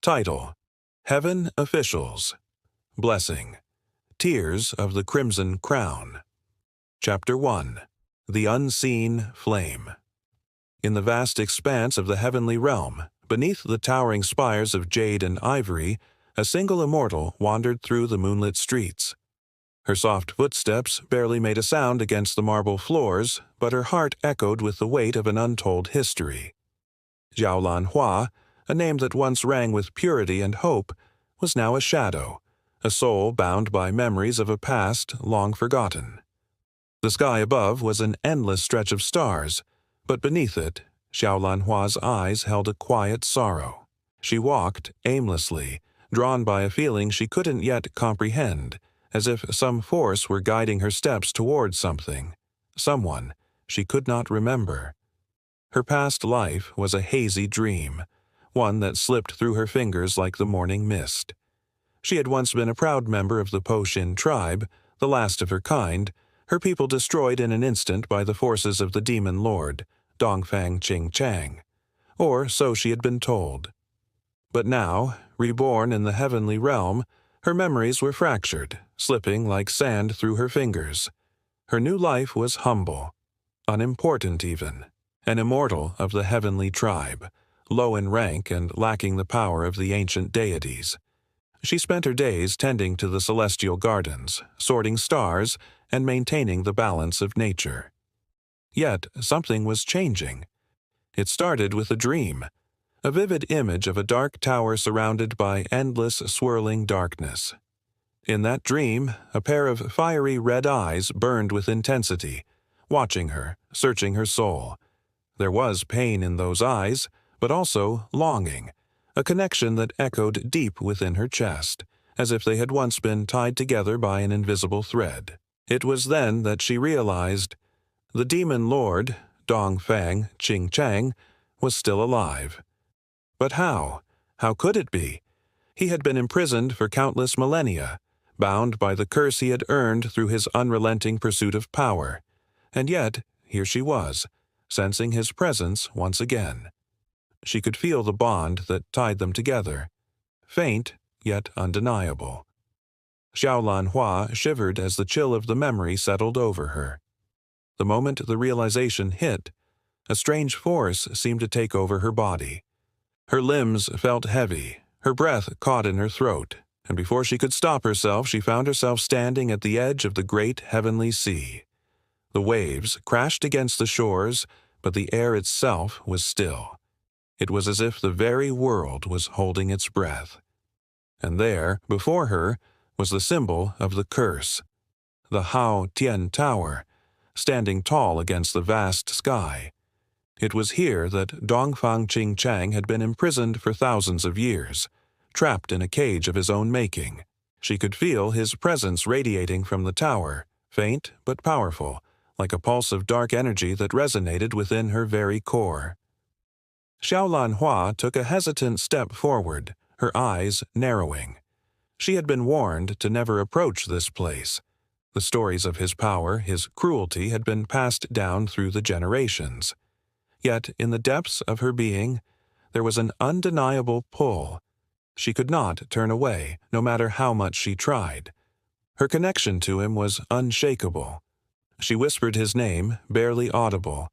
Title: Heaven Officials. Blessing: Tears of the Crimson Crown. Chapter 1. The Unseen Flame. In the vast expanse of the heavenly realm, beneath the towering spires of jade and ivory, a single immortal wandered through the moonlit streets. Her soft footsteps barely made a sound against the marble floors, but her heart echoed with the weight of an untold history. Hua, a name that once rang with purity and hope, was now a shadow, a soul bound by memories of a past long forgotten. The sky above was an endless stretch of stars, but beneath it, Hua's eyes held a quiet sorrow. She walked aimlessly, drawn by a feeling she couldn't yet comprehend, as if some force were guiding her steps toward something, someone she could not remember. Her past life was a hazy dream, one that slipped through her fingers like the morning mist. She had once been a proud member of the Po Shin tribe, the last of her kind, her people destroyed in an instant by the forces of the demon lord, Dongfang Qingchang, or so she had been told. But now, reborn in the heavenly realm, her memories were fractured, slipping like sand through her fingers. Her new life was humble, unimportant even, an immortal of the heavenly tribe, low in rank and lacking the power of the ancient deities. She spent her days tending to the celestial gardens, sorting stars, and maintaining the balance of nature. Yet something was changing. It started with a dream, a vivid image of a dark tower surrounded by endless swirling darkness. In that dream, a pair of fiery red eyes burned with intensity, watching her, searching her soul. There was pain in those eyes, but also longing, a connection that echoed deep within her chest, as if they had once been tied together by an invisible thread. It was then that she realized the demon lord, Dongfang Qingchang, was still alive. But how? How could it be? He had been imprisoned for countless millennia, bound by the curse he had earned through his unrelenting pursuit of power. And yet, here she was, sensing his presence once again. She could feel the bond that tied them together, faint yet undeniable. Hua shivered as the chill of the memory settled over her. The moment the realization hit, a strange force seemed to take over her body. Her limbs felt heavy, her breath caught in her throat, and before she could stop herself, she found herself standing at the edge of the great heavenly sea. The waves crashed against the shores, but the air itself was still. It was as if the very world was holding its breath. And there, before her, was the symbol of the curse, the Hao Tian Tower, standing tall against the vast sky. It was here that Dongfang Qingchang had been imprisoned for thousands of years, trapped in a cage of his own making. She could feel his presence radiating from the tower, faint but powerful, like a pulse of dark energy that resonated within her very core. Hua took a hesitant step forward, her eyes narrowing. She had been warned to never approach this place. The stories of his power, his cruelty, had been passed down through the generations. Yet, in the depths of her being, there was an undeniable pull. She could not turn away, no matter how much she tried. Her connection to him was unshakable. She whispered his name, barely audible.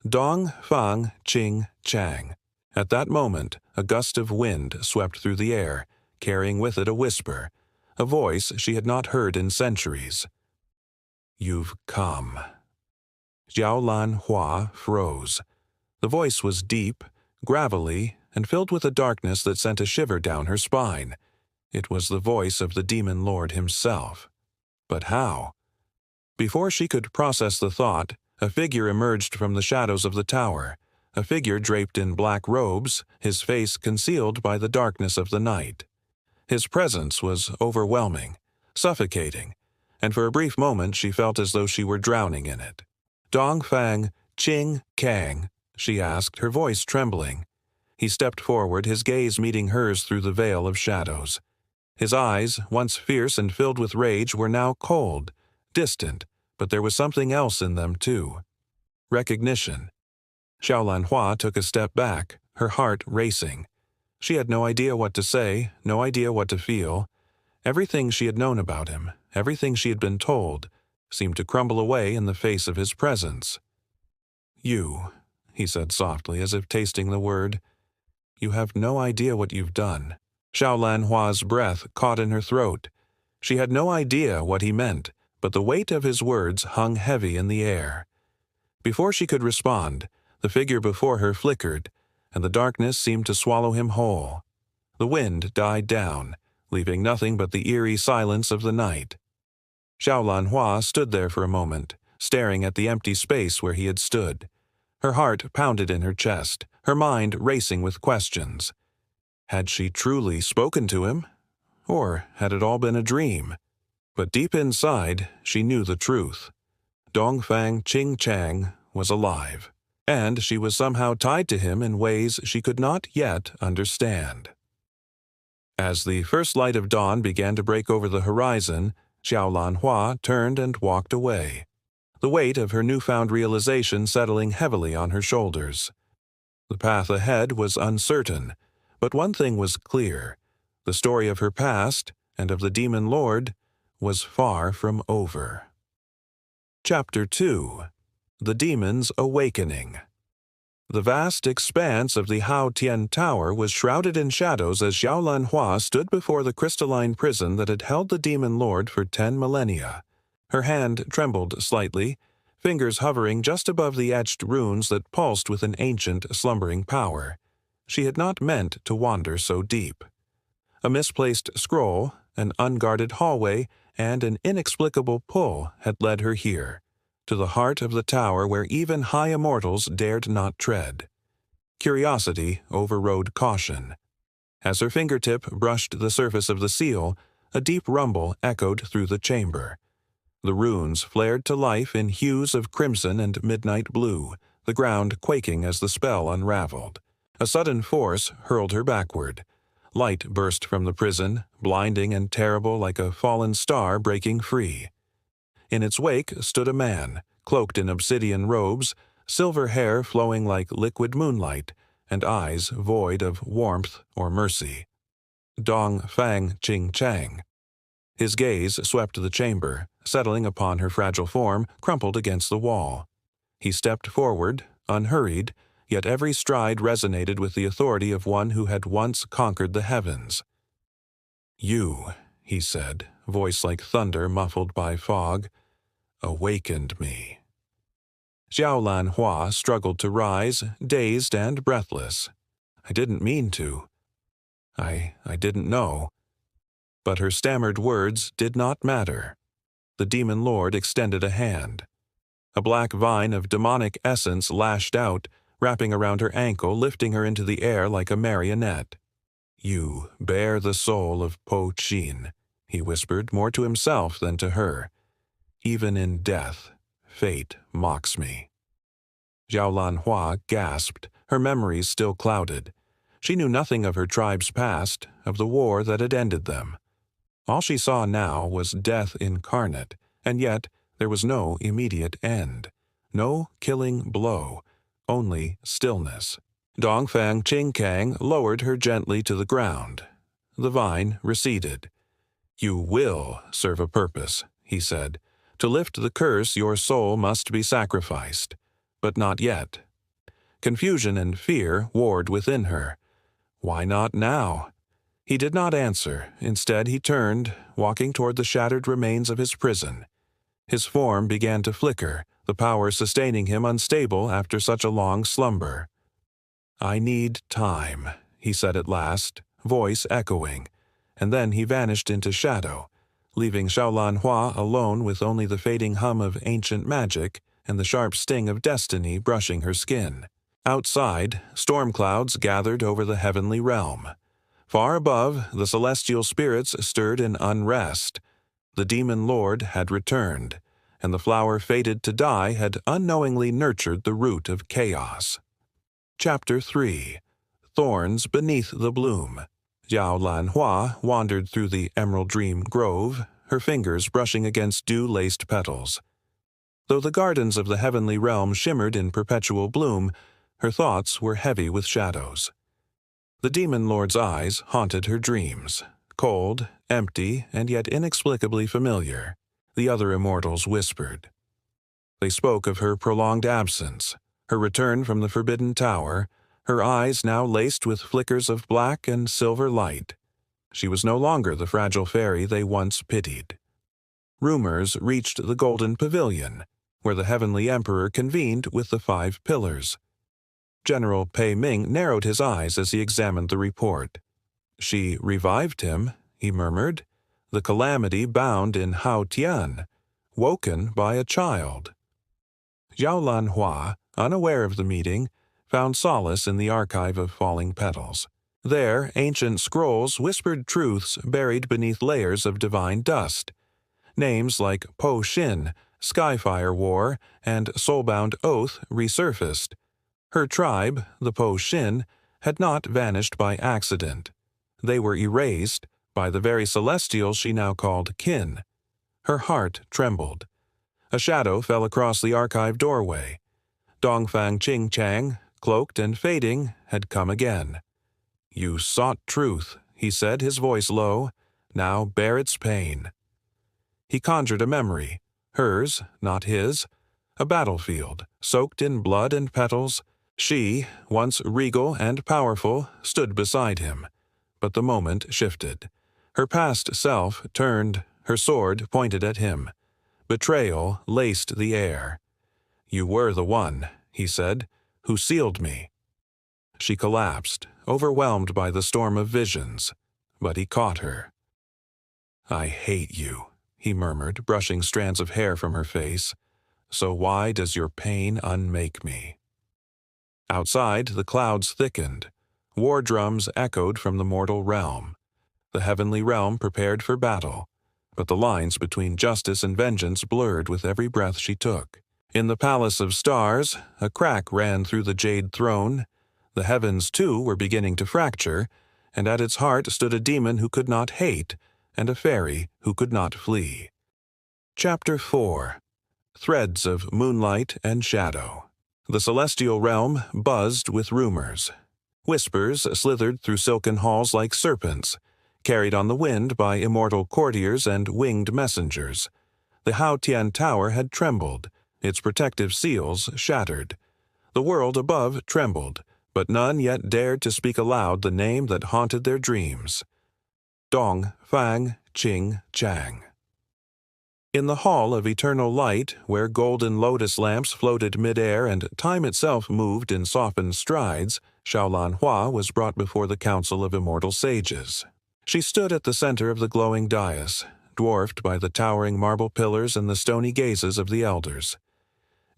Dongfang Qingchang. At that moment, a gust of wind swept through the air, carrying with it a whisper, a voice she had not heard in centuries. "You've come." Hua froze. The voice was deep, gravelly, and filled with a darkness that sent a shiver down her spine. It was the voice of the demon lord himself. But how? Before she could process the thought, a figure emerged from the shadows of the tower, a figure draped in black robes, his face concealed by the darkness of the night. His presence was overwhelming, suffocating, and for a brief moment she felt as though she were drowning in it. "Dongfang Qingchang," she asked, her voice trembling. He stepped forward, his gaze meeting hers through the veil of shadows. His eyes, once fierce and filled with rage, were now cold, distant, but there was something else in them too. Recognition. Hua took a step back, her heart racing. She had no idea what to say, no idea what to feel. Everything she had known about him, everything she had been told, seemed to crumble away in the face of his presence. "You," he said softly, as if tasting the word. "You have no idea what you've done." Xiaolan Hua's breath caught in her throat. She had no idea what he meant, but the weight of his words hung heavy in the air. Before she could respond, the figure before her flickered, and the darkness seemed to swallow him whole. The wind died down, leaving nothing but the eerie silence of the night. Xiaolan Hua stood there for a moment, staring at the empty space where he had stood. Her heart pounded in her chest, her mind racing with questions. Had she truly spoken to him? Or had it all been a dream? But deep inside, she knew the truth. Dongfang Qingchang was alive, and she was somehow tied to him in ways she could not yet understand. As the first light of dawn began to break over the horizon, Xiaolan Hua turned and walked away, the weight of her newfound realization settling heavily on her shoulders. The path ahead was uncertain, but one thing was clear. The story of her past and of the Demon Lord was far from over. Chapter 2. The Demon's Awakening. The vast expanse of the Hao Tian Tower was shrouded in shadows as Xiaolan Hua stood before the crystalline prison that had held the Demon Lord for 10 millennia. Her hand trembled slightly, fingers hovering just above the etched runes that pulsed with an ancient, slumbering power. She had not meant to wander so deep. A misplaced scroll, an unguarded hallway, and an inexplicable pull had led her here, to the heart of the tower where even high immortals dared not tread. Curiosity overrode caution. As her fingertip brushed the surface of the seal, a deep rumble echoed through the chamber. The runes flared to life in hues of crimson and midnight blue, the ground quaking as the spell unraveled. A sudden force hurled her backward. Light burst from the prison, blinding and terrible like a fallen star breaking free. In its wake stood a man, cloaked in obsidian robes, silver hair flowing like liquid moonlight, and eyes void of warmth or mercy. Dongfang Qingchang. His gaze swept the chamber, settling upon her fragile form, crumpled against the wall. He stepped forward, unhurried, yet every stride resonated with the authority of one who had once conquered the heavens. "You," he said, voice like thunder muffled by fog, "awakened me." Xiaolan Hua struggled to rise, dazed and breathless. "I didn't mean to. I didn't know." But her stammered words did not matter. The Demon Lord extended a hand. A black vine of demonic essence lashed out, wrapping around her ankle, lifting her into the air like a marionette. "You bear the soul of Po Qin," he whispered, more to himself than to her. "Even in death, fate mocks me." Xiaolan Hua gasped, her memories still clouded. She knew nothing of her tribe's past, of the war that had ended them. All she saw now was death incarnate, and yet there was no immediate end. No killing blow, only stillness. Dongfang Qingchang lowered her gently to the ground. The vine receded. "You will serve a purpose," he said. "To lift the curse, your soul must be sacrificed. But not yet." Confusion and fear warred within her. Why not now? He did not answer. Instead, he turned, walking toward the shattered remains of his prison. His form began to flicker, the power sustaining him unstable after such a long slumber. "I need time," he said at last, voice echoing, and then he vanished into shadow, leaving Xiaolan Hua alone with only the fading hum of ancient magic and the sharp sting of destiny brushing her skin. Outside, storm clouds gathered over the heavenly realm. Far above, the celestial spirits stirred in unrest. The Demon Lord had returned, and the flower fated to die had unknowingly nurtured the root of chaos. Chapter 3. Thorns Beneath the Bloom. Xiaolan Hua wandered through the Emerald Dream Grove, her fingers brushing against dew-laced petals. Though the gardens of the heavenly realm shimmered in perpetual bloom, her thoughts were heavy with shadows. The demon lord's eyes haunted her dreams, cold, empty, and yet inexplicably familiar. The other immortals whispered. They spoke of her prolonged absence, her return from the Forbidden Tower, her eyes now laced with flickers of black and silver light. She was no longer the fragile fairy they once pitied. Rumors reached the Golden Pavilion, where the Heavenly Emperor convened with the 5 pillars. General Pei Ming narrowed his eyes as he examined the report. She revived him, he murmured, the calamity bound in Hao Tian, woken by a child. Zhao Lanhua, unaware of the meeting, found solace in the archive of falling petals. There, ancient scrolls whispered truths buried beneath layers of divine dust. Names like Po Xin, Skyfire War, and Soulbound Oath resurfaced. Her tribe, the Po Xin, had not vanished by accident. They were erased by the very celestials she now called kin. Her heart trembled. A shadow fell across the archive doorway. Dongfang Qingchang, cloaked and fading, had come again. "You sought truth," he said, his voice low. "Now bear its pain." He conjured a memory, hers, not his, a battlefield, soaked in blood and petals. She, once regal and powerful, stood beside him. But the moment shifted. Her past self turned, her sword pointed at him. Betrayal laced the air. "You were the one," he said, "who sealed me." She collapsed, overwhelmed by the storm of visions, but he caught her. "I hate you," he murmured, brushing strands of hair from her face. "So why does your pain unmake me?" Outside, the clouds thickened. War drums echoed from the mortal realm. The heavenly realm prepared for battle, but the lines between justice and vengeance blurred with every breath she took. In the palace of stars, a crack ran through the jade throne. The heavens, too, were beginning to fracture, and at its heart stood a demon who could not hate, and a fairy who could not flee. Chapter 4. Threads of Moonlight and Shadow. The celestial realm buzzed with rumors. Whispers slithered through silken halls like serpents, carried on the wind by immortal courtiers and winged messengers. The Hao Tian Tower had trembled, its protective seals shattered. The world above trembled, but none yet dared to speak aloud the name that haunted their dreams. Dongfang Qingchang. In the Hall of Eternal Light, where golden lotus lamps floated mid-air and time itself moved in softened strides, Xiaolanhua was brought before the Council of Immortal Sages. She stood at the center of the glowing dais, dwarfed by the towering marble pillars and the stony gazes of the elders.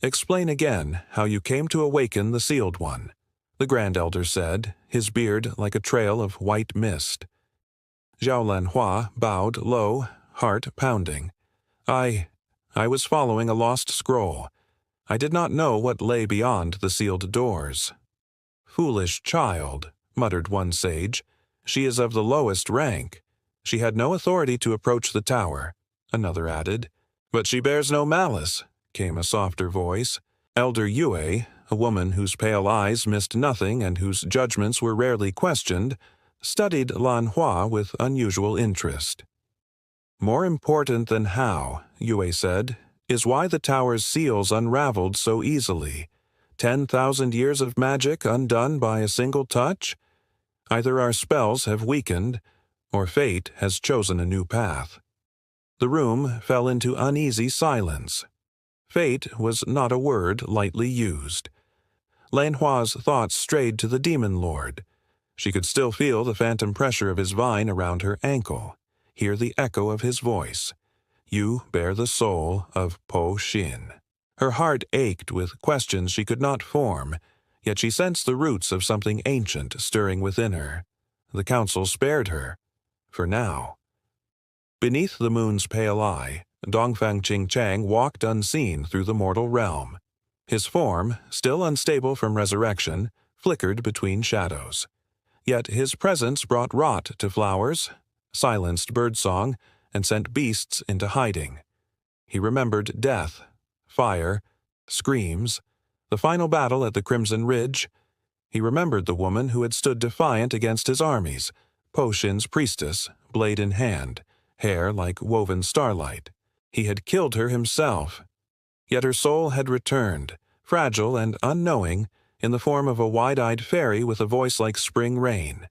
"Explain again how you came to awaken the Sealed One," the Grand Elder said, his beard like a trail of white mist. Xiaolanhua bowed low, heart pounding. I was following a lost scroll. I did not know what lay beyond the sealed doors." "Foolish child," muttered one sage. "She is of the lowest rank. She had no authority to approach the tower," another added. "But she bears no malice," came a softer voice. Elder Yue, a woman whose pale eyes missed nothing and whose judgments were rarely questioned, studied Lan Hua with unusual interest. "More important than how," Yue said, "is why the tower's seals unraveled so easily. 10,000 years of magic undone by a single touch? Either our spells have weakened, or fate has chosen a new path." The room fell into uneasy silence. Fate was not a word lightly used. Lan Hua's thoughts strayed to the demon lord. She could still feel the phantom pressure of his vine around her ankle, hear the echo of his voice. "You bear the soul of Po Xin." Her heart ached with questions she could not form, yet she sensed the roots of something ancient stirring within her. The council spared her, for now. Beneath the moon's pale eye, Dongfang Qingchang walked unseen through the mortal realm. His form, still unstable from resurrection, flickered between shadows. Yet his presence brought rot to flowers, silenced birdsong, and sent beasts into hiding. He remembered death, fire, screams, the final battle at the Crimson Ridge. He remembered the woman who had stood defiant against his armies, Po Shin's priestess, blade in hand, hair like woven starlight. He had killed her himself. Yet her soul had returned, fragile and unknowing, in the form of a wide-eyed fairy with a voice like spring rain.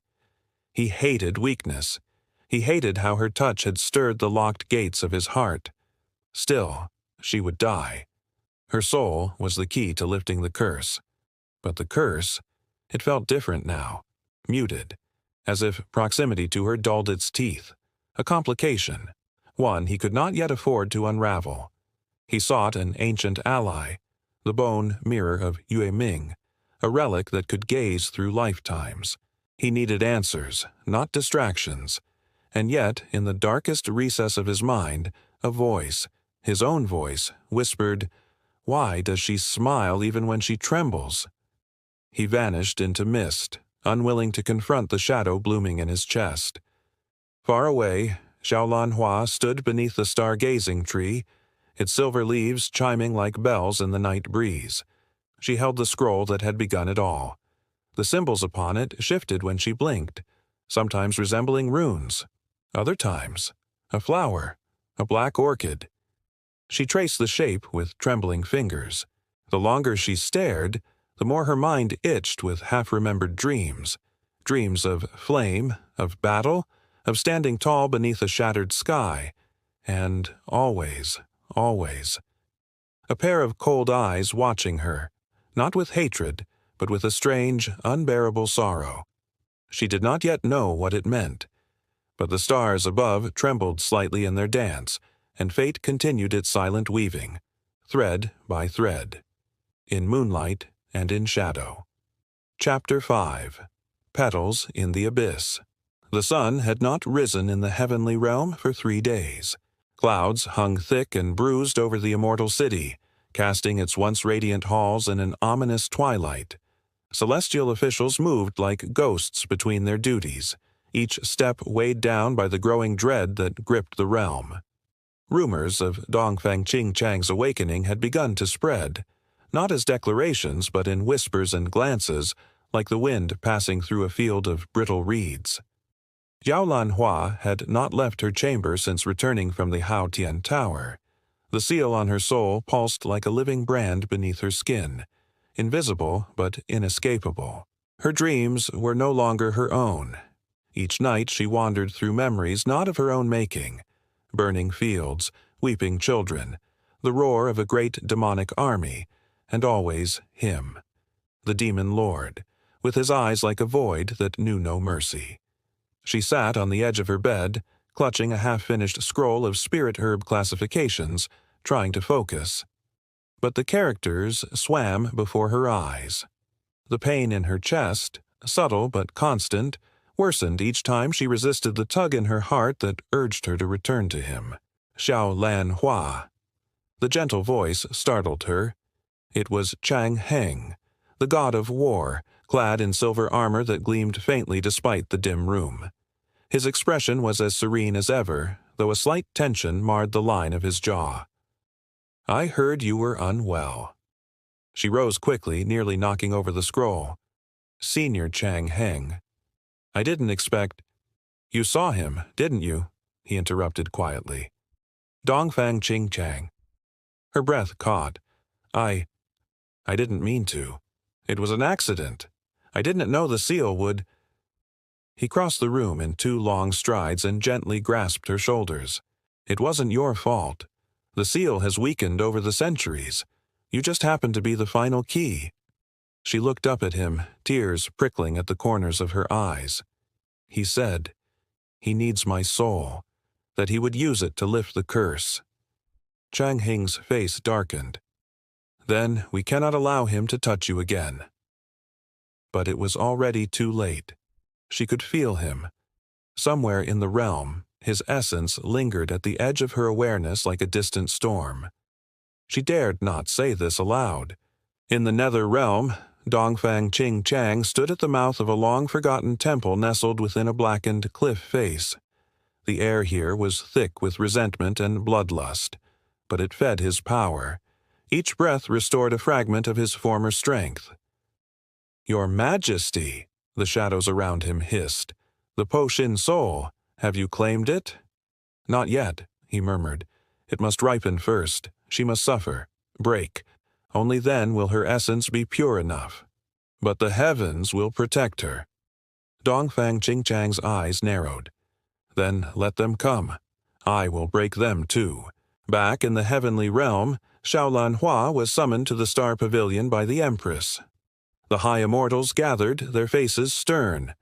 He hated weakness. He hated how her touch had stirred the locked gates of his heart. Still, she would die. Her soul was the key to lifting the curse. But the curse, it felt different now, muted, as if proximity to her dulled its teeth, a complication, one he could not yet afford to unravel. He sought an ancient ally, the bone mirror of Yue Ming, a relic that could gaze through lifetimes. He needed answers, not distractions, and yet, in the darkest recess of his mind, a voice, his own voice, whispered, "Why does she smile even when she trembles?" He vanished into mist, unwilling to confront the shadow blooming in his chest. Far away, Xiaolanhua stood beneath the stargazing tree, its silver leaves chiming like bells in the night breeze. She held the scroll that had begun it all. The symbols upon it shifted when she blinked, sometimes resembling runes, other times a flower, a black orchid. She traced the shape with trembling fingers. The longer she stared, the more her mind itched with half-remembered dreams. Dreams of flame, of battle, of standing tall beneath a shattered sky, and always, a pair of cold eyes watching her, not with hatred, but with a strange, unbearable sorrow. She did not yet know what it meant, but the stars above trembled slightly in their dance, and fate continued its silent weaving, thread by thread, in moonlight and in shadow. Chapter 5. Petals in the Abyss. The sun had not risen in the heavenly realm for 3 days. Clouds hung thick and bruised over the immortal city, casting its once radiant halls in an ominous twilight. Celestial officials moved like ghosts between their duties, each step weighed down by the growing dread that gripped the realm. Rumors of Dongfang Qingchang's awakening had begun to spread, not as declarations but in whispers and glances, like the wind passing through a field of brittle reeds. Xiaolanhua had not left her chamber since returning from the Haotian Tower. The seal on her soul pulsed like a living brand beneath her skin, invisible but inescapable. Her dreams were no longer her own. Each night she wandered through memories not of her own making, burning fields, weeping children, the roar of a great demonic army, and always him, the demon lord, with his eyes like a void that knew no mercy. She sat on the edge of her bed, clutching a half-finished scroll of spirit herb classifications, trying to focus. But the characters swam before her eyes. The pain in her chest, subtle but constant, worsened each time she resisted the tug in her heart that urged her to return to him. Xiaolanhua. The gentle voice startled her. It was Chang Heng, the god of war, clad in silver armor that gleamed faintly despite the dim room. His expression was as serene as ever, though a slight tension marred the line of his jaw. "I heard you were unwell." She rose quickly, nearly knocking over the scroll. "Senior Chang Heng. I didn't expect—" "You saw him, didn't you?" he interrupted quietly. "Dongfang Qingchang." Her breath caught. I didn't mean to. It was an accident. I didn't know the seal would—" He crossed the room in 2 long strides and gently grasped her shoulders. "It wasn't your fault. The seal has weakened over the centuries. You just happened to be the final key." She looked up at him, tears prickling at the corners of her eyes. He said, "He needs my soul, that he would use it to lift the curse." Chang Heng's face darkened. "Then we cannot allow him to touch you again." But it was already too late. She could feel him. Somewhere in the realm, his essence lingered at the edge of her awareness like a distant storm. She dared not say this aloud. In the nether realm, Dongfang Qingchang stood at the mouth of a long-forgotten temple nestled within a blackened cliff face. The air here was thick with resentment and bloodlust, but it fed his power. Each breath restored a fragment of his former strength. "Your Majesty," the shadows around him hissed. "The Po Shin soul, have you claimed it?" "Not yet," he murmured. "It must ripen first. She must suffer, break. Only then will her essence be pure enough. But the heavens will protect her." Dongfang Qingchang's eyes narrowed. "Then let them come. I will break them too." Back in the heavenly realm, Xiaolan Hua was summoned to the Star Pavilion by the Empress. The high immortals gathered, their faces stern.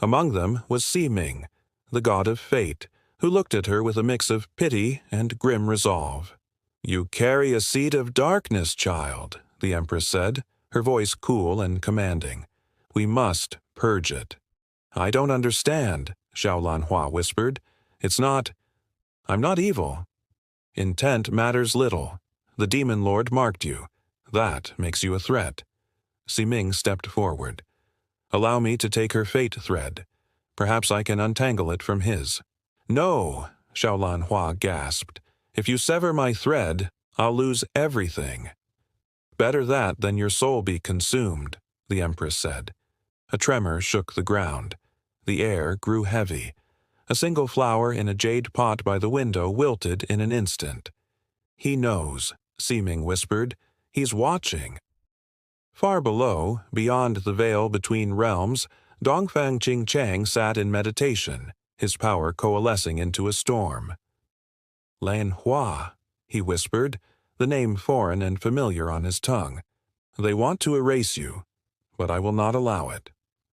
Among them was Ming, the god of fate, who looked at her with a mix of pity and grim resolve. "You carry a seed of darkness, child," the Empress said, her voice cool and commanding. "We must purge it." "I don't understand," Xiaolan Hua whispered. I'm not evil. Intent matters little. The demon lord marked you. That makes you a threat." Ming stepped forward. "Allow me to take her fate thread. Perhaps I can untangle it from his." "No," Xiaolan Hua gasped. "If you sever my thread, I'll lose everything." "Better that than your soul be consumed," the Empress said. A tremor shook the ground. The air grew heavy. A single flower in a jade pot by the window wilted in an instant. "He knows," Ming whispered. "He's watching." Far below, beyond the veil between realms, Dongfang Qingchang sat in meditation, his power coalescing into a storm. "Lan Hua," he whispered, the name foreign and familiar on his tongue. "They want to erase you, but I will not allow it."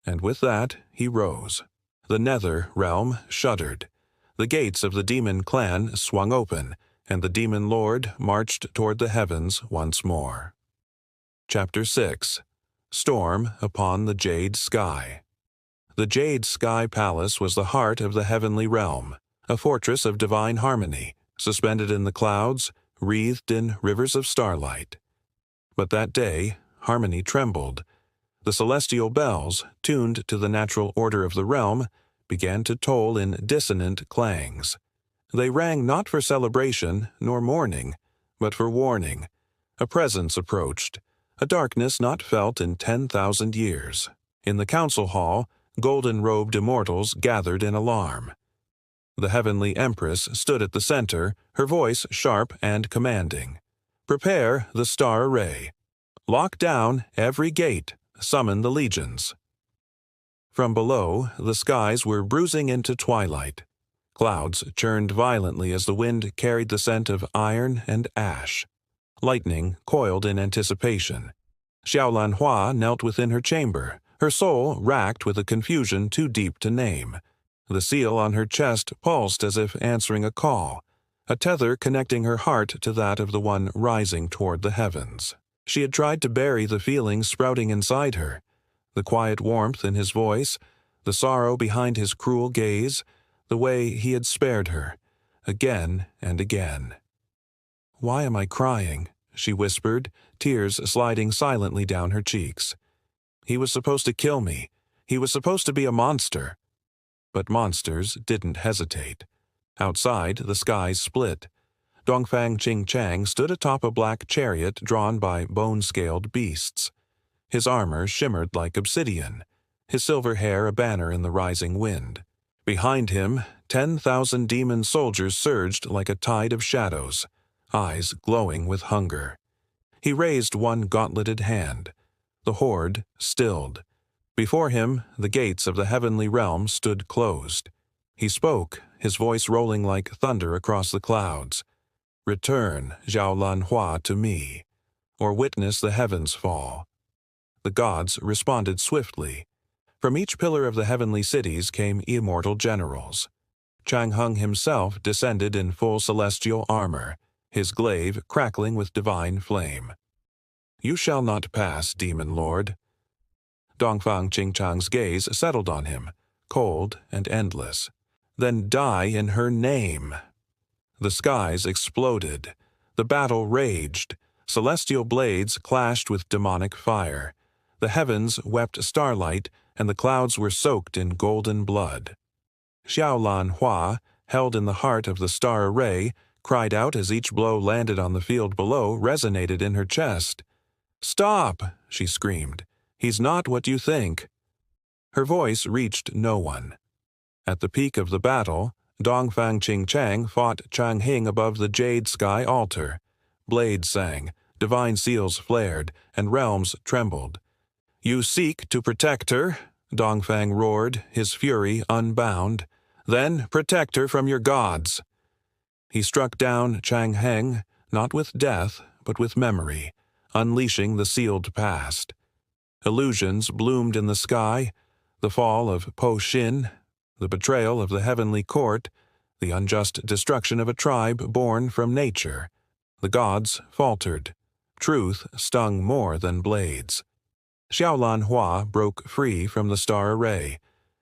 And with that, he rose. The nether realm shuddered. The gates of the demon clan swung open, and the demon lord marched toward the heavens once more. Chapter 6. Storm upon the Jade Sky. The Jade Sky Palace was the heart of the heavenly realm, a fortress of divine harmony, suspended in the clouds, wreathed in rivers of starlight. But that day, harmony trembled. The celestial bells, tuned to the natural order of the realm, began to toll in dissonant clangs. They rang not for celebration nor mourning, but for warning. A presence approached, a darkness not felt in 10,000 years. In the council hall, golden-robed immortals gathered in alarm. The heavenly Empress stood at the center, her voice sharp and commanding. "Prepare the star array. Lock down every gate. Summon the legions." From below, the skies were bruising into twilight. Clouds churned violently as the wind carried the scent of iron and ash. Lightning coiled in anticipation. Xiaolan Hua knelt within her chamber, her soul racked with a confusion too deep to name. The seal on her chest pulsed as if answering a call, a tether connecting her heart to that of the one rising toward the heavens. She had tried to bury the feelings sprouting inside her, the quiet warmth in his voice, the sorrow behind his cruel gaze, the way he had spared her, again and again. "Why am I crying?" she whispered, tears sliding silently down her cheeks. "He was supposed to kill me. He was supposed to be a monster." But monsters didn't hesitate. Outside, the skies split. Dongfang Qingchang stood atop a black chariot drawn by bone-scaled beasts. His armor shimmered like obsidian, his silver hair a banner in the rising wind. Behind him, 10,000 demon soldiers surged like a tide of shadows, eyes glowing with hunger. He raised one gauntleted hand. The horde stilled. Before him, the gates of the heavenly realm stood closed. He spoke, his voice rolling like thunder across the clouds. "Return, Xiaolan Hua, to me, or witness the heavens fall." The gods responded swiftly. From each pillar of the heavenly cities came immortal generals. Chang Hung himself descended in full celestial armor, his glaive crackling with divine flame. "You shall not pass, demon lord." Dongfang Qingchang's gaze settled on him, cold and endless. "Then die in her name." The skies exploded. The battle raged. Celestial blades clashed with demonic fire. The heavens wept starlight, and the clouds were soaked in golden blood. Xiaolan Hua, held in the heart of the star array, cried out as each blow landed on the field below resonated in her chest. "Stop!" she screamed. He's not what you think." Her voice reached no one. At the peak of the battle, Dongfang Qingchang fought Chang Hing above the jade sky altar. Blades sang, divine seals flared, and realms trembled. "You seek to protect her," Dongfang roared, his fury unbound. "Then protect her from your gods." He struck down Chang Heng, not with death, but with memory, unleashing the sealed past. Illusions bloomed in the sky, the fall of Po Xin, the betrayal of the heavenly court, the unjust destruction of a tribe born from nature. The gods faltered. Truth stung more than blades. Xiaolan Hua broke free from the star array.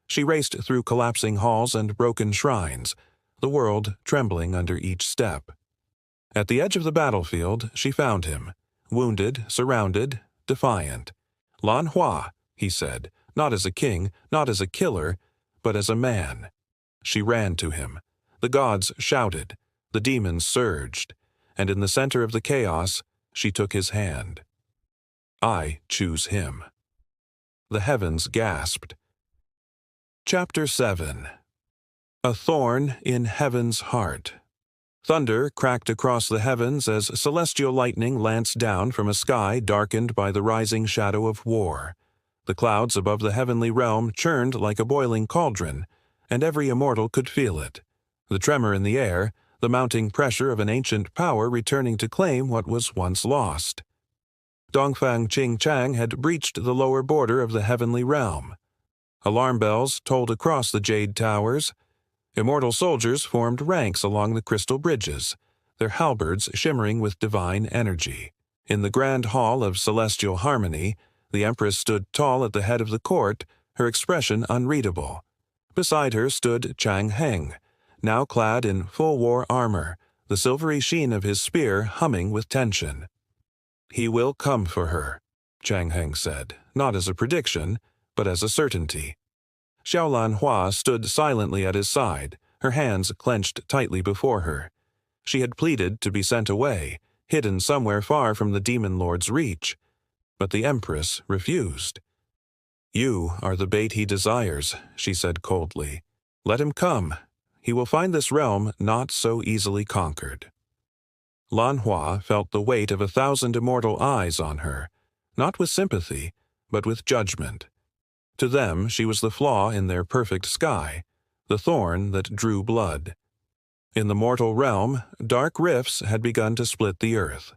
She raced through collapsing halls and broken shrines, the world trembling under each step. At the edge of the battlefield, she found him, wounded, surrounded, defiant. "Lan Hua," he said, not as a king, not as a killer, but as a man. She ran to him. The gods shouted, the demons surged, and in the center of the chaos, she took his hand. "I choose him." The heavens gasped. Chapter 7. A Thorn in Heaven's Heart. Thunder cracked across the heavens as celestial lightning lanced down from a sky darkened by the rising shadow of war. The clouds above the heavenly realm churned like a boiling cauldron, and every immortal could feel it. The tremor in the air, the mounting pressure of an ancient power returning to claim what was once lost. Dongfang Qingchang had breached the lower border of the heavenly realm. Alarm bells tolled across the jade towers. Immortal soldiers formed ranks along the crystal bridges, their halberds shimmering with divine energy. In the grand hall of celestial harmony, the Empress stood tall at the head of the court, her expression unreadable. Beside her stood Chang Heng, now clad in full war armor, the silvery sheen of his spear humming with tension. "He will come for her," Chang Heng said, not as a prediction, but as a certainty. Xiaolan Hua stood silently at his side, her hands clenched tightly before her. She had pleaded to be sent away, hidden somewhere far from the demon lord's reach. But the Empress refused. "You are the bait he desires," she said coldly. "Let him come. He will find this realm not so easily conquered." Lan Hua felt the weight of 1,000 immortal eyes on her, not with sympathy, but with judgment. To them she was the flaw in their perfect sky, the thorn that drew blood. In the mortal realm, dark rifts had begun to split the earth.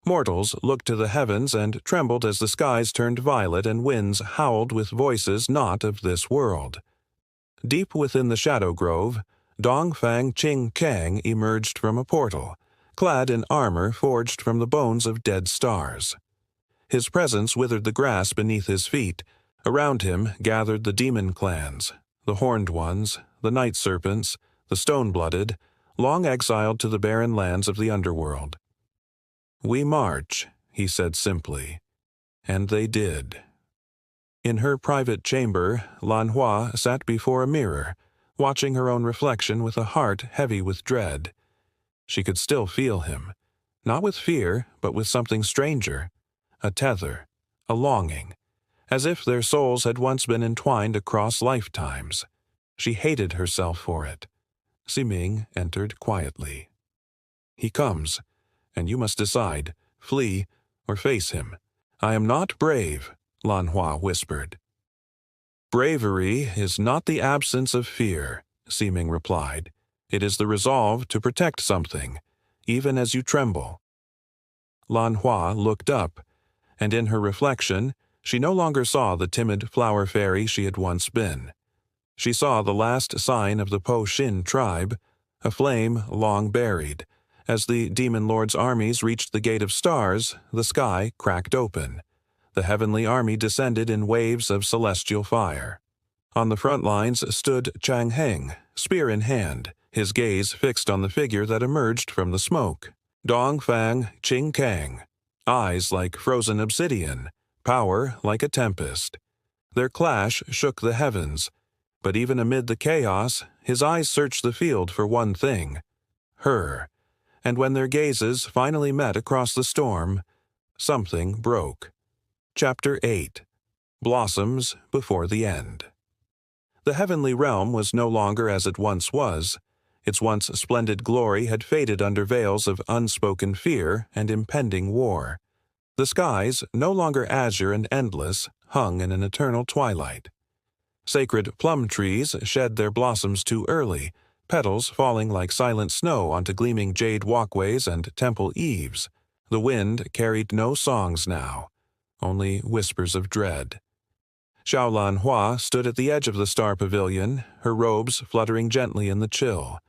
Mortals looked to the heavens and trembled as the skies turned violet and winds howled with voices not of this world. Deep within the shadow grove, Dongfang Qingchang emerged from a portal, clad in armor forged from the bones of dead stars. His presence withered the grass beneath his feet. Around him gathered the demon clans, the horned ones, the night serpents, the stone-blooded, long exiled to the barren lands of the underworld. "We march," he said simply, and they did. In her private chamber, Lan Hua sat before a mirror, watching her own reflection with a heart heavy with dread. She could still feel him, not with fear, but with something stranger, a tether, a longing, as if their souls had once been entwined across lifetimes. She hated herself for it. Siming entered quietly. "He comes, and you must decide, flee or face him." "I am not brave," Lan Hua whispered. "Bravery is not the absence of fear," Siming replied. "It is the resolve to protect something, even as you tremble." Lan Hua looked up, and in her reflection, she no longer saw the timid flower fairy she had once been. She saw the last sign of the Po Xin tribe, a flame long buried. As the demon lord's armies reached the Gate of Stars, the sky cracked open. The heavenly army descended in waves of celestial fire. On the front lines stood Chang Heng, spear in hand, his gaze fixed on the figure that emerged from the smoke. Dongfang Qingchang, eyes like frozen obsidian, power like a tempest. Their clash shook the heavens, but even amid the chaos, his eyes searched the field for one thing, her. And when their gazes finally met across the storm, something broke. Chapter 8. Blossoms before the end. The heavenly realm was no longer as it once was. Its once splendid glory had faded under veils of unspoken fear and impending war. The skies, no longer azure and endless, hung in an eternal twilight. Sacred plum trees shed their blossoms too early, petals falling like silent snow onto gleaming jade walkways and temple eaves. The wind carried no songs now, only whispers of dread. Xiaolan Hua stood at the edge of the star pavilion, her robes fluttering gently in the chill.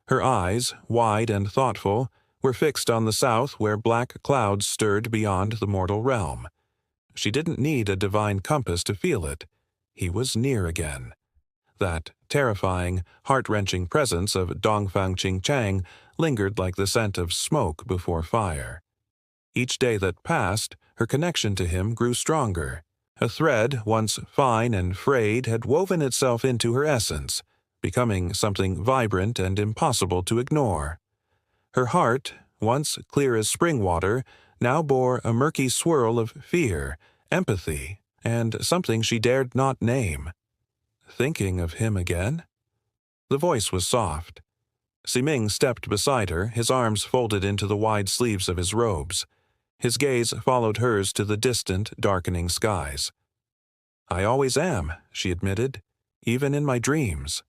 Her eyes, wide and thoughtful, were fixed on the south where black clouds stirred beyond the mortal realm. She didn't need a divine compass to feel it. He was near again. That terrifying, heart-wrenching presence of Dongfang Qingchang lingered like the scent of smoke before fire. Each day that passed, her connection to him grew stronger. A thread, once fine and frayed, had woven itself into her essence, becoming something vibrant and impossible to ignore. Her heart, once clear as spring water, now bore a murky swirl of fear, empathy, and something she dared not name. Thinking of him again? The voice was soft. Siming stepped beside her, his arms folded into the wide sleeves of his robes. His gaze followed hers to the distant, darkening skies. "I always am," she admitted, "even in my dreams."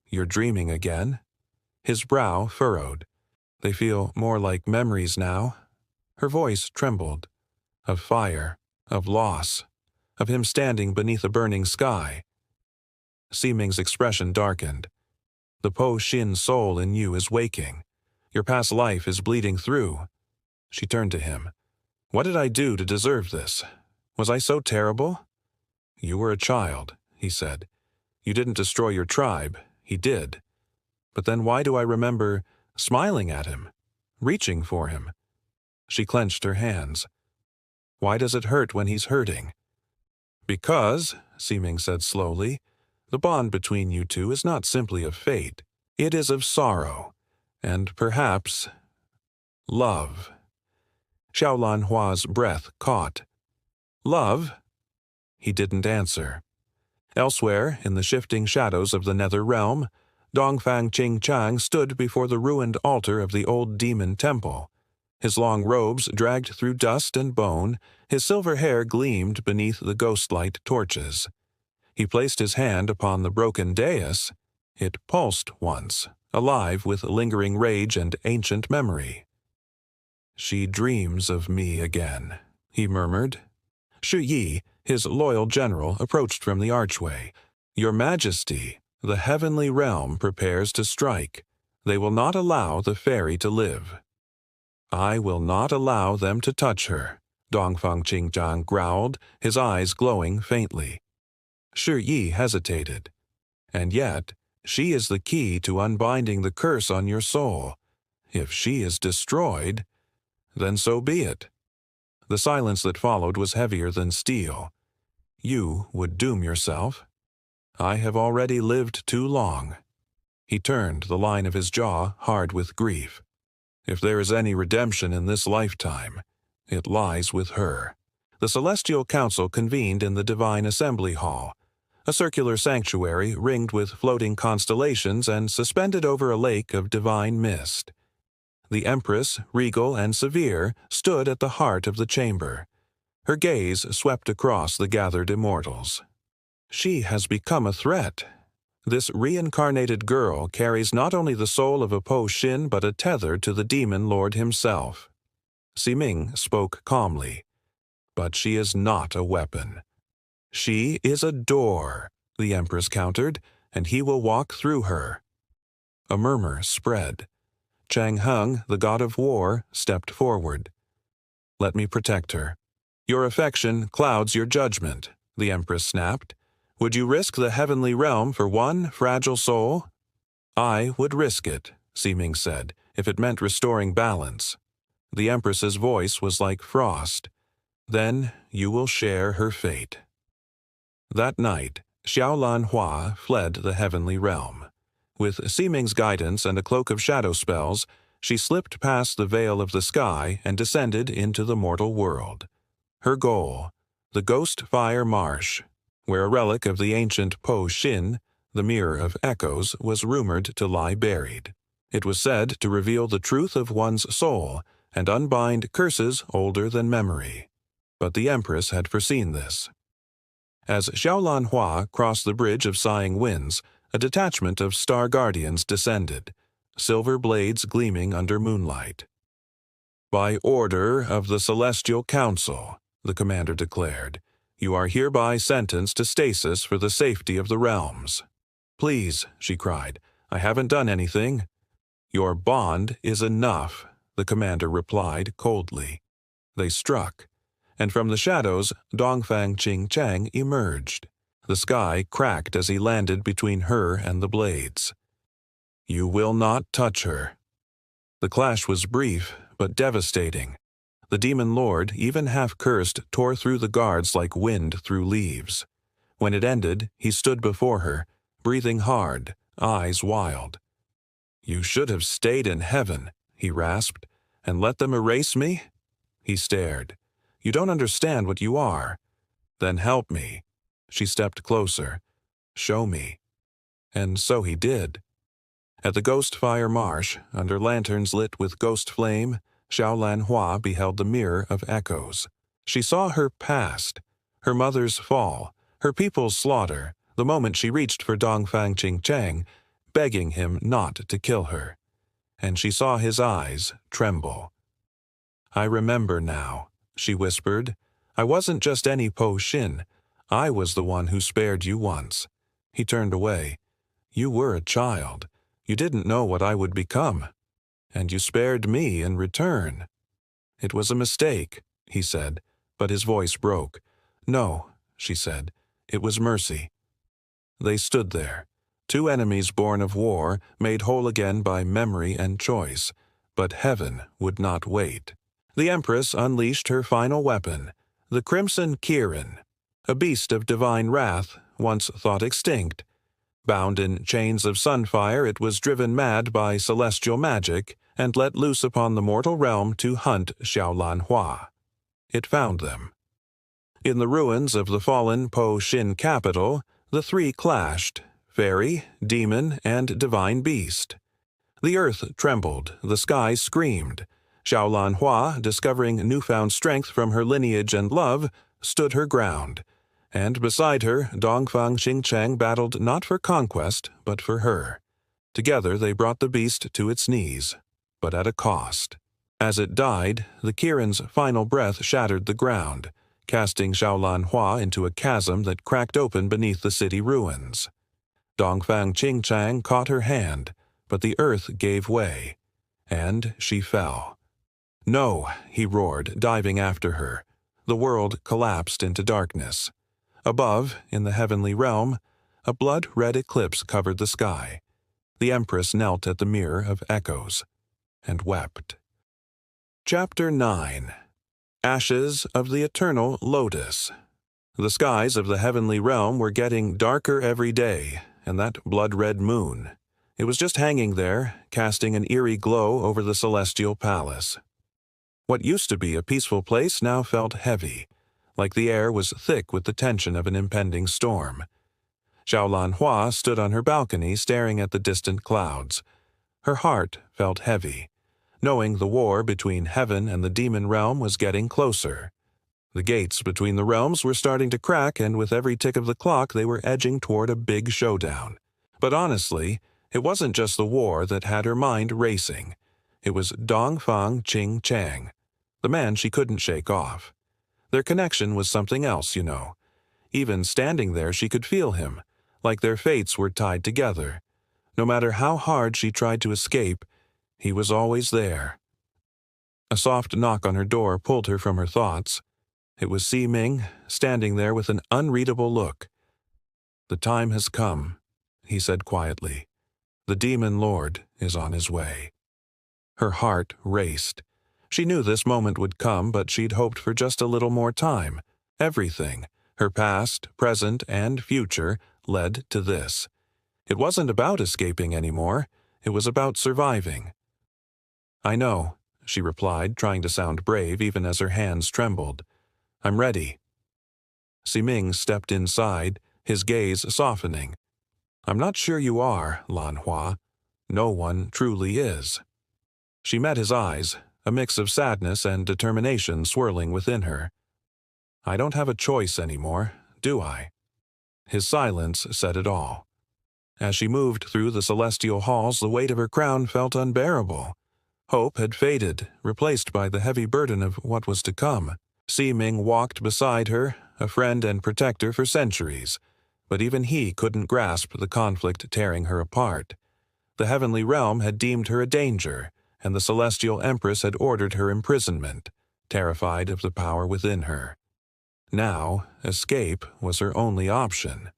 "You're dreaming again?" His brow furrowed. "They feel more like memories now." Her voice trembled. Of fire, of loss, of him standing beneath a burning sky. Siming's expression darkened. "The Po Shin soul in you is waking. Your past life is bleeding through." She turned to him. "What did I do to deserve this? Was I so terrible?" "You were a child," he said. "You didn't destroy your tribe. He did. But then why do I remember smiling at him, reaching for him?" She clenched her hands. "Why does it hurt when he's hurting?" "Because," Siming said slowly, "the bond between you two is not simply of fate. It is of sorrow, and perhaps love." Xiaolan Hua's breath caught. "Love?" He didn't answer. Elsewhere, in the shifting shadows of the nether realm, Dongfang Qingchang stood before the ruined altar of the old demon temple. His long robes dragged through dust and bone, his silver hair gleamed beneath the ghostlight torches. He placed his hand upon the broken dais. It pulsed once, alive with lingering rage and ancient memory. "She dreams of me again," he murmured. Shi Yi, his loyal general, approached from the archway. "Your Majesty, the heavenly realm prepares to strike. They will not allow the fairy to live." "I will not allow them to touch her," Dongfang Qingchang growled, his eyes glowing faintly. Shi Yi hesitated. "And yet, she is the key to unbinding the curse on your soul. If she is destroyed, then so be it." The silence that followed was heavier than steel. "You would doom yourself. I have already lived too long." He turned, the line of his jaw hard with grief. "If there is any redemption in this lifetime, it lies with her." The Celestial Council convened in the Divine Assembly Hall, a circular sanctuary ringed with floating constellations and suspended over a lake of divine mist. The Empress, regal and severe, stood at the heart of the chamber. Her gaze swept across the gathered immortals. "She has become a threat. This reincarnated girl carries not only the soul of a Po Shin but a tether to the demon lord himself." Siming spoke calmly. "But she is not a weapon." "She is a door," the Empress countered, "and he will walk through her." A murmur spread. Chang Heng, the god of war, stepped forward. "Let me protect her." "Your affection clouds your judgment," the Empress snapped. "Would you risk the heavenly realm for one fragile soul?" "I would risk it," Siming said, "if it meant restoring balance." The Empress's voice was like frost. "Then you will share her fate." That night, Xiaolan Hua fled the heavenly realm. With Siming's guidance and a cloak of shadow spells, she slipped past the veil of the sky and descended into the mortal world. Her goal, the Ghost Fire Marsh, where a relic of the ancient Po Shin, the Mirror of Echoes, was rumored to lie buried. It was said to reveal the truth of one's soul and unbind curses older than memory. But the Empress had foreseen this. As Xiaolanhua crossed the Bridge of Sighing Winds, a detachment of star guardians descended, silver blades gleaming under moonlight. "By order of the Celestial Council," the commander declared, "you are hereby sentenced to stasis for the safety of the realms." "Please," she cried, "I haven't done anything." "Your bond is enough," the commander replied coldly. They struck, and from the shadows Dongfang Qingchang emerged. The sky cracked as he landed between her and the blades. "You will not touch her." The clash was brief, but devastating. The demon lord, even half-cursed, tore through the guards like wind through leaves. When it ended, he stood before her, breathing hard, eyes wild. "You should have stayed in heaven," he rasped, "and let them erase me?" He stared. "You don't understand what you are." "Then help me." She stepped closer. "Show me." And so he did. At the Ghost Fire Marsh, under lanterns lit with ghost flame, Xiaolanhua beheld the Mirror of Echoes. She saw her past, her mother's fall, her people's slaughter, the moment she reached for Dongfang Qingchang, begging him not to kill her. And she saw his eyes tremble. "I remember now," she whispered. "I wasn't just any Po Shin. I was the one who spared you once." He turned away. "You were a child. You didn't know what I would become. And you spared me in return." "It was a mistake," he said, but his voice broke. "No," she said, "it was mercy." They stood there, two enemies born of war, made whole again by memory and choice, but heaven would not wait. The Empress unleashed her final weapon, the Crimson Kirin, a beast of divine wrath, once thought extinct. Bound in chains of sunfire, it was driven mad by celestial magic and let loose upon the mortal realm to hunt Xiaolanhua. It found them. In the ruins of the fallen Po Shin capital, the three clashed, fairy, demon, and divine beast. The earth trembled, the sky screamed. Xiaolanhua, discovering newfound strength from her lineage and love, stood her ground. And beside her, Dongfang Qingchang battled not for conquest, but for her. Together they brought the beast to its knees, but at a cost. As it died, the Kirin's final breath shattered the ground, casting Xiaolanhua into a chasm that cracked open beneath the city ruins. Dongfang Qingchang caught her hand, but the earth gave way, and she fell. "No," he roared, diving after her. The world collapsed into darkness. Above, in the heavenly realm, a blood-red eclipse covered the sky. The Empress knelt at the Mirror of Echoes and wept. Chapter 9. Ashes of the Eternal Lotus. The skies of the heavenly realm were getting darker every day, and that blood-red moon. It was just hanging there, casting an eerie glow over the celestial palace. What used to be a peaceful place now felt heavy, like the air was thick with the tension of an impending storm. Xiaolanhua stood on her balcony staring at the distant clouds. Her heart felt heavy, knowing the war between heaven and the demon realm was getting closer. The gates between the realms were starting to crack, and with every tick of the clock they were edging toward a big showdown. But honestly, it wasn't just the war that had her mind racing. It was Dongfang Qingchang, the man she couldn't shake off. Their connection was something else, you know. Even standing there she could feel him, like their fates were tied together. No matter how hard she tried to escape, he was always there. A soft knock on her door pulled her from her thoughts. It was Si Ming, standing there with an unreadable look. "The time has come," he said quietly. "The demon lord is on his way." Her heart raced. She knew this moment would come, but she'd hoped for just a little more time. Everything, her past, present, and future, led to this. It wasn't about escaping anymore. It was about surviving. "I know," she replied, trying to sound brave even as her hands trembled. "I'm ready." Siming stepped inside, his gaze softening. "I'm not sure you are, Lan Hua. No one truly is." She met his eyes, a mix of sadness and determination swirling within her. "I don't have a choice anymore, do I?" His silence said it all. As she moved through the celestial halls, the weight of her crown felt unbearable. Hope had faded, replaced by the heavy burden of what was to come. Siming walked beside her, a friend and protector for centuries, but even he couldn't grasp the conflict tearing her apart. The heavenly realm had deemed her a danger, and the celestial empress had ordered her imprisonment, terrified of the power within her. Now, escape was her only option.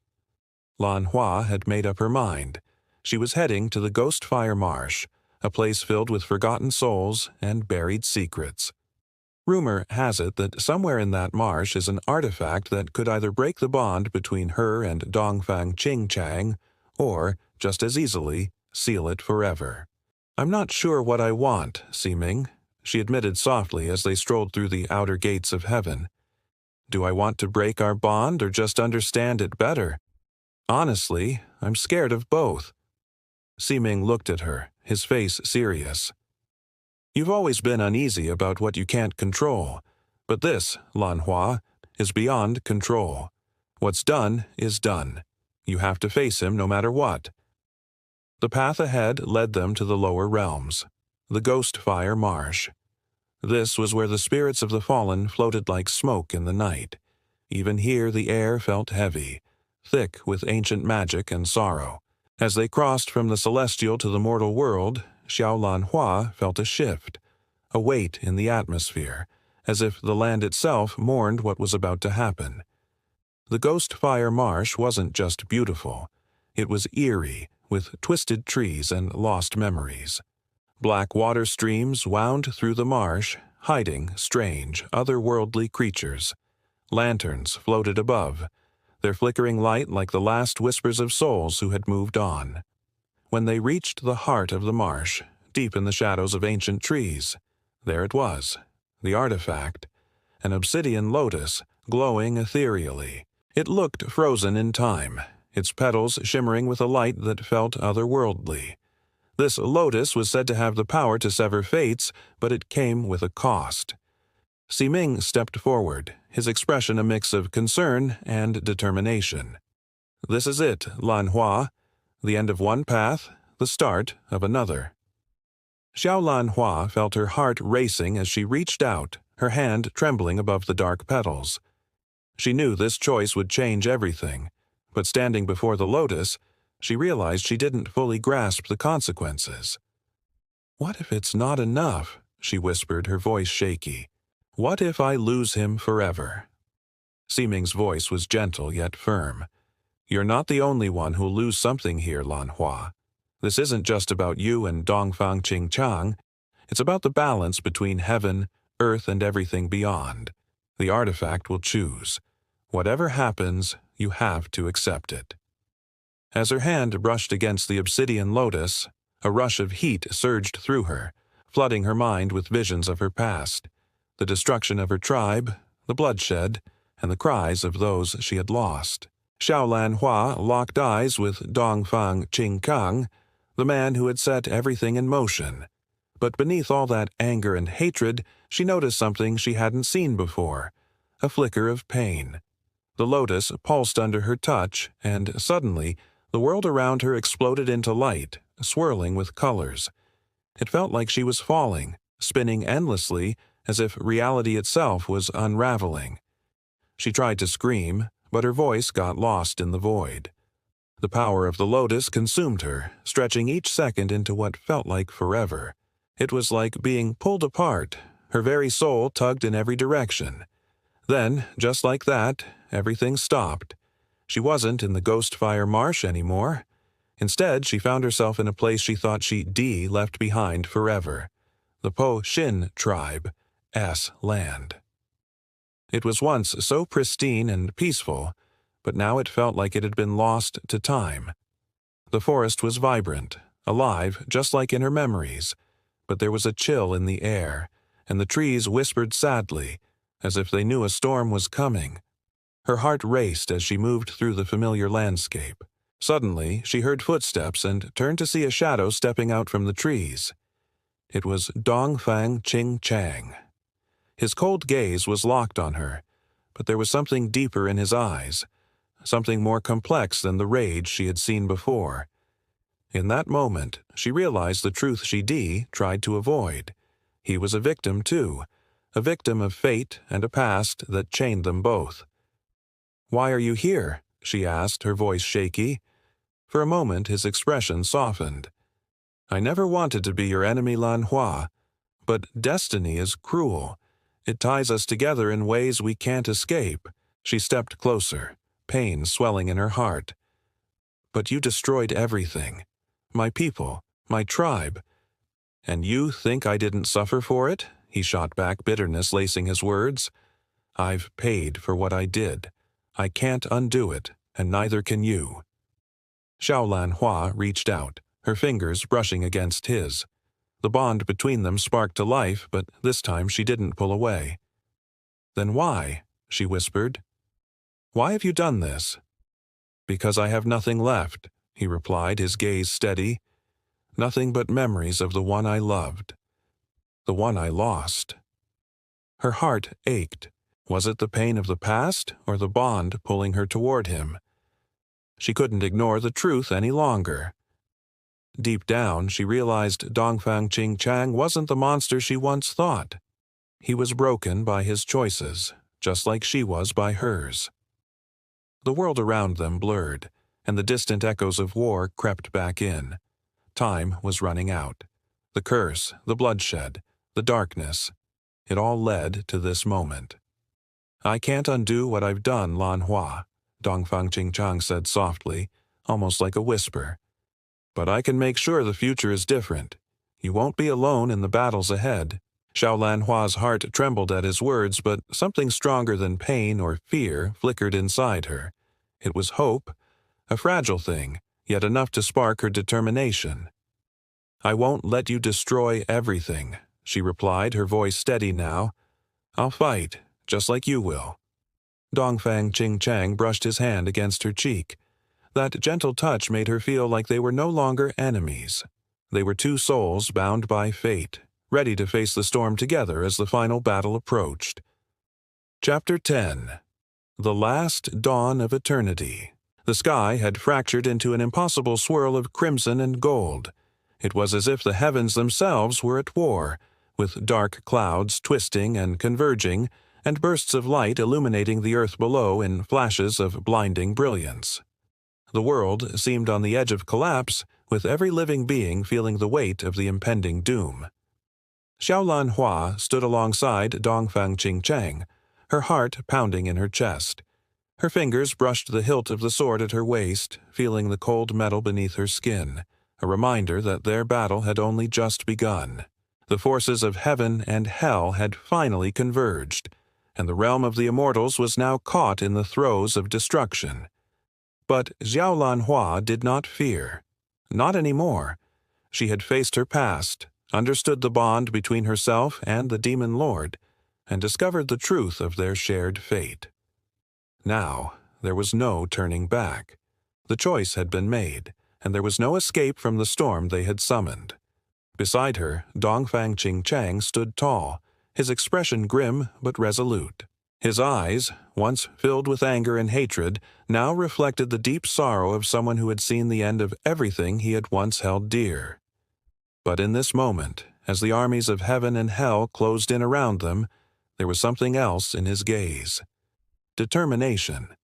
Lan Hua had made up her mind. She was heading to the Ghost Fire Marsh, a place filled with forgotten souls and buried secrets. Rumor has it that somewhere in that marsh is an artifact that could either break the bond between her and Dongfang Qingchang, or, just as easily, seal it forever. "I'm not sure what I want, Siming," she admitted softly as they strolled through the outer gates of heaven. "Do I want to break our bond or just understand it better? Honestly, I'm scared of both." Siming looked at her, his face serious. "You've always been uneasy about what you can't control, but this, Lan Hua, is beyond control. What's done is done. You have to face him no matter what." The path ahead led them to the lower realms, the Ghost Fire Marsh. This was where the spirits of the fallen floated like smoke in the night. Even here the air felt heavy, thick with ancient magic and sorrow. As they crossed from the celestial to the mortal world, Xiao Lan Hua felt a shift, a weight in the atmosphere, as if the land itself mourned what was about to happen. The Ghost Fire Marsh wasn't just beautiful. It was eerie, with twisted trees and lost memories. Black water streams wound through the marsh, hiding strange, otherworldly creatures. Lanterns floated above, their flickering light like the last whispers of souls who had moved on. When they reached the heart of the marsh, deep in the shadows of ancient trees, there it was, the artifact, an obsidian lotus glowing ethereally. It looked frozen in time, its petals shimmering with a light that felt otherworldly. This lotus was said to have the power to sever fates, but it came with a cost. Siming stepped forward, his expression a mix of concern and determination. "This is it, Lan Hua. The end of one path, the start of another." Xiao Lan Hua felt her heart racing as she reached out, her hand trembling above the dark petals. She knew this choice would change everything, but standing before the lotus, she realized she didn't fully grasp the consequences. "What if it's not enough?" she whispered, her voice shaky. "What if I lose him forever?" Siming's voice was gentle yet firm. "You're not the only one who'll lose something here, Lan Hua. This isn't just about you and Dongfang Qingchang. It's about the balance between heaven, earth, and everything beyond. The artifact will choose. Whatever happens, you have to accept it." As her hand brushed against the obsidian lotus, a rush of heat surged through her, flooding her mind with visions of her past, the destruction of her tribe, the bloodshed, and the cries of those she had lost. Xiao Lan Hua locked eyes with Dongfang Qingkang, the man who had set everything in motion. But beneath all that anger and hatred, she noticed something she hadn't seen before, a flicker of pain. The lotus pulsed under her touch, and suddenly, the world around her exploded into light, swirling with colors. It felt like she was falling, spinning endlessly, as if reality itself was unraveling. She tried to scream, but her voice got lost in the void. The power of the lotus consumed her, stretching each second into what felt like forever. It was like being pulled apart, her very soul tugged in every direction. Then, just like that, everything stopped. She wasn't in the Ghost Fire Marsh anymore. Instead, she found herself in a place she thought she'd left behind forever. The Po Shin tribe, S land. It was once so pristine and peaceful, but now it felt like it had been lost to time. The forest was vibrant, alive just like in her memories, but there was a chill in the air, and the trees whispered sadly, as if they knew a storm was coming. Her heart raced as she moved through the familiar landscape. Suddenly, she heard footsteps and turned to see a shadow stepping out from the trees. It was Dongfang Qingchang. His cold gaze was locked on her, but there was something deeper in his eyes, something more complex than the rage she had seen before. In that moment, she realized the truth she tried to avoid. He was a victim, too, a victim of fate and a past that chained them both. "Why are you here?" she asked, her voice shaky. For a moment, his expression softened. "I never wanted to be your enemy, Lan Hua, but destiny is cruel. It ties us together in ways we can't escape." She stepped closer, pain swelling in her heart. "But you destroyed everything. My people, my tribe. And you think I didn't suffer for it?" He shot back, bitterness lacing his words. "I've paid for what I did. I can't undo it, and neither can you." Xiao Lan Hua reached out, her fingers brushing against his. The bond between them sparked to life, but this time she didn't pull away. "Then why?" she whispered. "Why have you done this?" "Because I have nothing left," he replied, his gaze steady. "Nothing but memories of the one I loved. The one I lost." Her heart ached. Was it the pain of the past, or the bond pulling her toward him? She couldn't ignore the truth any longer. Deep down, she realized Dongfang Qingchang wasn't the monster she once thought. He was broken by his choices, just like she was by hers. The world around them blurred, and the distant echoes of war crept back in. Time was running out. The curse, the bloodshed, the darkness, it all led to this moment. "I can't undo what I've done, Lan Hua," Dongfang Qingchang said softly, almost like a whisper. "But I can make sure the future is different. You won't be alone in the battles ahead." Xiao Lan Hua's heart trembled at his words, but something stronger than pain or fear flickered inside her. It was hope, a fragile thing, yet enough to spark her determination. "I won't let you destroy everything," she replied, her voice steady now. "I'll fight, just like you will." Dongfang Qingchang brushed his hand against her cheek. That gentle touch made her feel like they were no longer enemies. They were two souls bound by fate, ready to face the storm together as the final battle approached. Chapter 10. The Last Dawn of Eternity. The sky had fractured into an impossible swirl of crimson and gold. It was as if the heavens themselves were at war, with dark clouds twisting and converging, and bursts of light illuminating the earth below in flashes of blinding brilliance. The world seemed on the edge of collapse, with every living being feeling the weight of the impending doom. Xiao Lan Hua stood alongside Dongfang Qingchang, her heart pounding in her chest. Her fingers brushed the hilt of the sword at her waist, feeling the cold metal beneath her skin, a reminder that their battle had only just begun. The forces of heaven and hell had finally converged, and the realm of the immortals was now caught in the throes of destruction. But Xiao Lan Hua did not fear. Not anymore. She had faced her past, understood the bond between herself and the demon lord, and discovered the truth of their shared fate. Now, there was no turning back. The choice had been made, and there was no escape from the storm they had summoned. Beside her, Dongfang Qingchang stood tall, his expression grim but resolute. His eyes, once filled with anger and hatred, now reflected the deep sorrow of someone who had seen the end of everything he had once held dear. But in this moment, as the armies of heaven and hell closed in around them, there was something else in his gaze. Determination.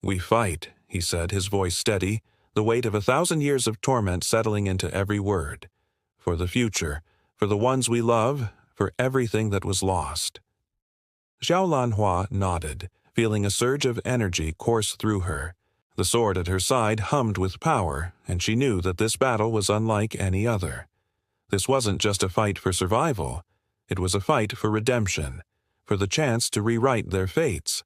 "We fight," he said, his voice steady, the weight of 1,000 years of torment settling into every word. "For the future, for the ones we love, for everything that was lost." Xiao Lan Hua nodded, feeling a surge of energy course through her. The sword at her side hummed with power, and she knew that this battle was unlike any other. This wasn't just a fight for survival. It was a fight for redemption, for the chance to rewrite their fates.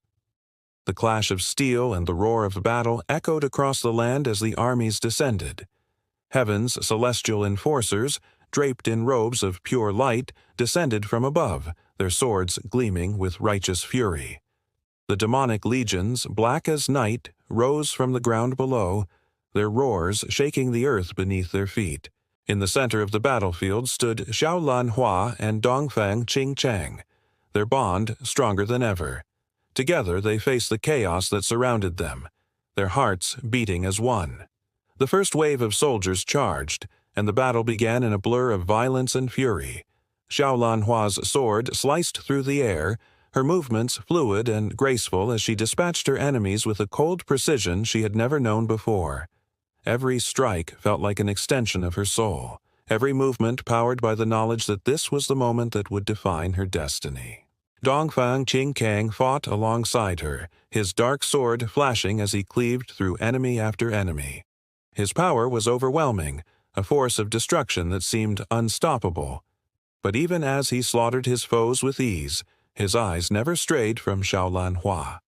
The clash of steel and the roar of battle echoed across the land as the armies descended. Heaven's celestial enforcers, draped in robes of pure light, descended from above, their swords gleaming with righteous fury. The demonic legions, black as night, rose from the ground below, their roars shaking the earth beneath their feet. In the center of the battlefield stood Xiaolan Hua and Dongfang Qingchang, their bond stronger than ever. Together they faced the chaos that surrounded them, their hearts beating as one. The first wave of soldiers charged, and the battle began in a blur of violence and fury. Xiaolan Hua's sword sliced through the air, her movements fluid and graceful as she dispatched her enemies with a cold precision she had never known before. Every strike felt like an extension of her soul, every movement powered by the knowledge that this was the moment that would define her destiny. Dongfang Qingkang fought alongside her, his dark sword flashing as he cleaved through enemy after enemy. His power was overwhelming, a force of destruction that seemed unstoppable. But even as he slaughtered his foes with ease, his eyes never strayed from Xiaolan Hua.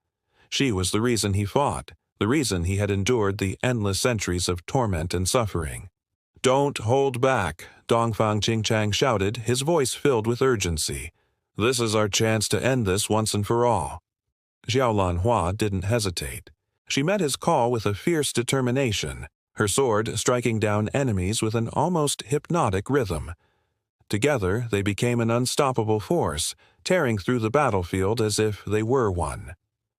She was the reason he fought, the reason he had endured the endless centuries of torment and suffering. "Don't hold back," Dongfang Qingchang shouted, his voice filled with urgency. "This is our chance to end this once and for all." Xiaolan Hua didn't hesitate. She met his call with a fierce determination, her sword striking down enemies with an almost hypnotic rhythm. Together, they became an unstoppable force, tearing through the battlefield as if they were one.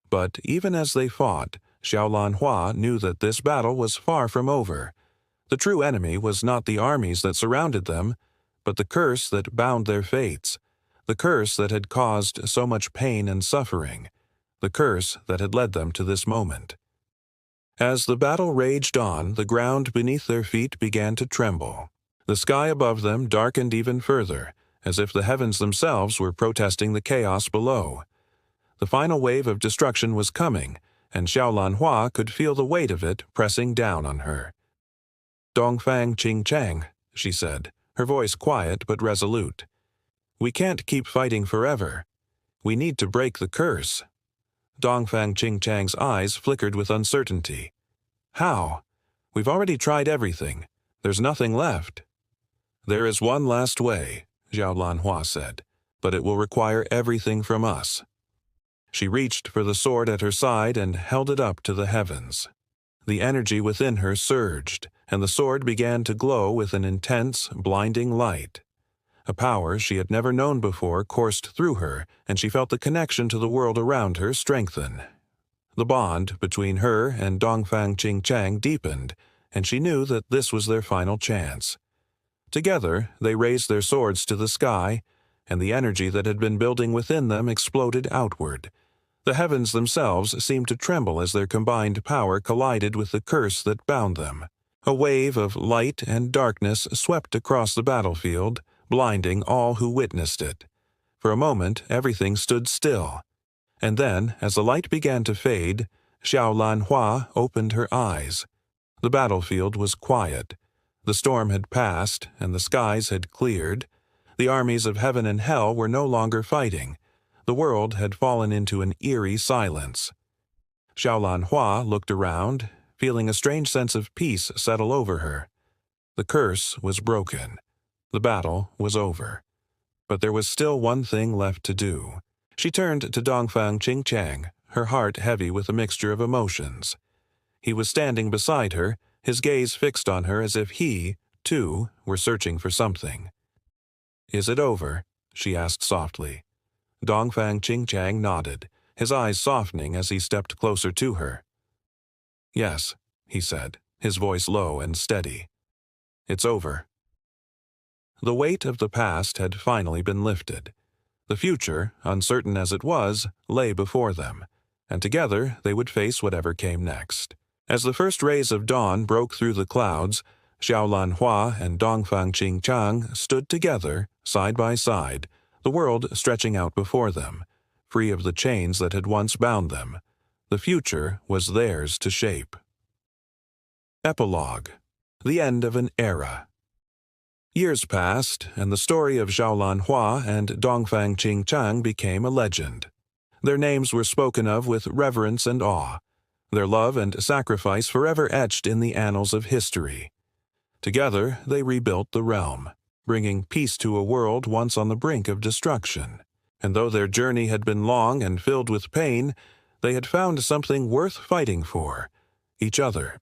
But even as they fought, Xiaolan Hua knew that this battle was far from over. The true enemy was not the armies that surrounded them, but the curse that bound their fates, the curse that had caused so much pain and suffering, the curse that had led them to this moment. As the battle raged on, the ground beneath their feet began to tremble. The sky above them darkened even further, as if the heavens themselves were protesting the chaos below. The final wave of destruction was coming, and Xiaolan Hua could feel the weight of it pressing down on her. "Dongfang Qingchang," she said, her voice quiet but resolute. "We can't keep fighting forever. We need to break the curse." Dongfang Qingchang's eyes flickered with uncertainty. "How? We've already tried everything. There's nothing left." "There is one last way," Xiaolan Hua said, "but it will require everything from us." She reached for the sword at her side and held it up to the heavens. The energy within her surged, and the sword began to glow with an intense, blinding light. A power she had never known before coursed through her, and she felt the connection to the world around her strengthen. The bond between her and Dongfang Qingchang deepened, and she knew that this was their final chance. Together, they raised their swords to the sky, and the energy that had been building within them exploded outward. The heavens themselves seemed to tremble as their combined power collided with the curse that bound them. A wave of light and darkness swept across the battlefield, blinding all who witnessed it. For a moment, everything stood still. And then, as the light began to fade, Xiaolan Hua opened her eyes. The battlefield was quiet. The storm had passed, and the skies had cleared. The armies of heaven and hell were no longer fighting. The world had fallen into an eerie silence. Xiaolan Hua looked around, feeling a strange sense of peace settle over her. The curse was broken. The battle was over. But there was still one thing left to do. She turned to Dongfang Qingchang, her heart heavy with a mixture of emotions. He was standing beside her, his gaze fixed on her as if he, too, were searching for something. "Is it over?" she asked softly. Dongfang Qingchang nodded, his eyes softening as he stepped closer to her. "Yes," he said, his voice low and steady. "It's over." The weight of the past had finally been lifted. The future, uncertain as it was, lay before them, and together they would face whatever came next. As the first rays of dawn broke through the clouds, Xiaolan Hua and Dongfang Qingchang stood together, side by side, the world stretching out before them, free of the chains that had once bound them. The future was theirs to shape. Epilogue. The end of an era. Years passed, and the story of Xiaolan Hua and Dongfang Qingchang became a legend. Their names were spoken of with reverence and awe, their love and sacrifice forever etched in the annals of history. Together, they rebuilt the realm, bringing peace to a world once on the brink of destruction. And though their journey had been long and filled with pain, They had found something worth fighting for, each other.